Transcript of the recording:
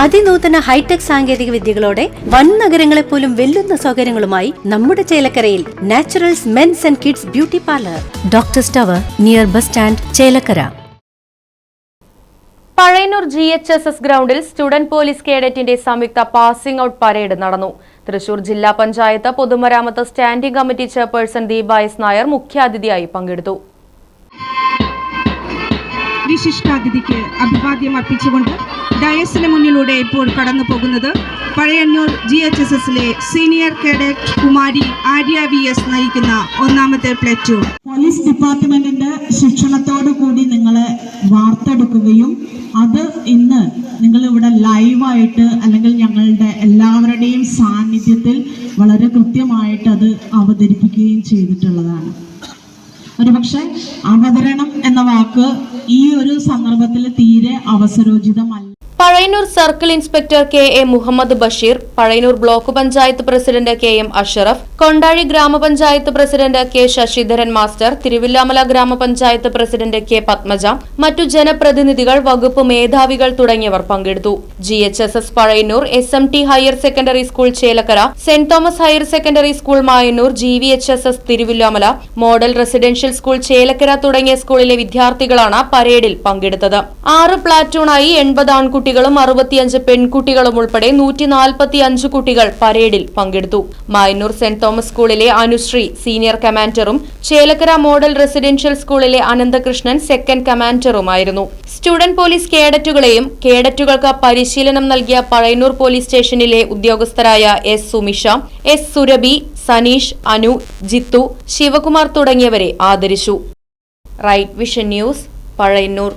അതിനൂതന hi tech സാങ്കേതിക വിദ്യകളോടെ വൻ നഗരങ്ങളെ പോലും വെല്ലുന്ന സൗകര്യങ്ങളുമായി നമ്മുടെ ചേലക്കരയിൽ Naturals men's and kids beauty parlour, doctors tower near bus stand, Chelakkara. Pazhayannur GHSS ഗ്രൗണ്ടിൽ സ്റ്റുഡന്റ് പോലീസ് കേഡറ്റിന്റെ സംയുക്ത പാസിംഗ് ഔട്ട് പരേഡ് നടന്നു. തൃശൂർ ജില്ലാ പഞ്ചായത്ത് പൊതുമരാമത്ത് standing committee chairperson Deepa S Nair മുഖ്യാതിഥിയായി പങ്കെടുത്തു. വിശിഷ്ടാതിഥിക്ക് അഭിവാദ്യം അർപ്പിച്ചുകൊണ്ട് ഡയസിന് മുന്നിലൂടെ ഇപ്പോൾ കടന്നു പോകുന്നത് പഴയന്നൂർ GHSSലെ senior cadet Kumari Arya VS നയിക്കുന്ന ഒന്നാമത്തെ പ്ലേറ്റൂൺ. പോലീസ് ഡിപ്പാർട്ട്മെന്റിന്റെ ശിക്ഷണത്തോടു കൂടി നിങ്ങളെ വാർത്തെടുക്കുകയും അത് ഇന്ന് നിങ്ങൾ ഇവിടെ ലൈവായിട്ട് അല്ലെങ്കിൽ ഞങ്ങളുടെ എല്ലാവരുടെയും സാന്നിധ്യത്തിൽ വളരെ കൃത്യമായിട്ട് അത് അവതരിപ്പിക്കുകയും ചെയ്തിട്ടുള്ളതാണ്. ഒരുപക്ഷെ അവതരണം എന്ന വാക്ക് ഈ ഒരു സന്ദർഭത്തിൽ തീരെ അവസരോചിതമല്ല. Pazhayannur circle inspector KA Muhammad Basheer, Pazhayannur block panchayat president KM Ashraf, Kondazhy grama panchayat president K Sasidharan master, Thiruvilwamala grama panchayat president K Padmaja, മറ്റു ജനപ്രതിനിധികൾ, വകുപ്പ് മേധാവികൾ തുടങ്ങിയവർ പങ്കെടുത്തു. GHSS Pazhayannur, SMT higher secondary school Chelakkara, saint Thomas higher secondary school Mayannur, GVHSS Thiruvilwamala, model residential school Chelakkara തുടങ്ങിയ സ്കൂളിലെ വിദ്യാർത്ഥികളാണ് പരേഡിൽ പങ്കെടുത്തത്. 6 പ്ലാറ്റൂണായി 80 ആൺകുട്ടികളും 65 പെൺകുട്ടികളും ഉൾപ്പെടെ 145 കുട്ടികൾ പരേഡിൽ പങ്കെടുത്തു. മായന്നൂർ സെന്റ് തോമസ് സ്കൂളിലെ അനുശ്രീ സീനിയർ കമാൻഡറും ചേലക്കര മോഡൽ റെസിഡൻഷ്യൽ സ്കൂളിലെ അനന്തകൃഷ്ണൻ സെക്കൻഡ് കമാൻഡറുമായിരുന്നു. സ്റ്റുഡന്റ് പോലീസ് കേഡറ്റുകളെയും കേഡറ്റുകൾക്ക് പരിശീലനം നൽകിയ പഴയന്നൂർ പോലീസ് സ്റ്റേഷനിലെ ഉദ്യോഗസ്ഥരായ S സുമിഷ, S സുരഭി, സനീഷ്, അനു, ജിത്തു, ശിവകുമാർ തുടങ്ങിയവരെ ആദരിച്ചു. Right Vision News, Pazhayannur.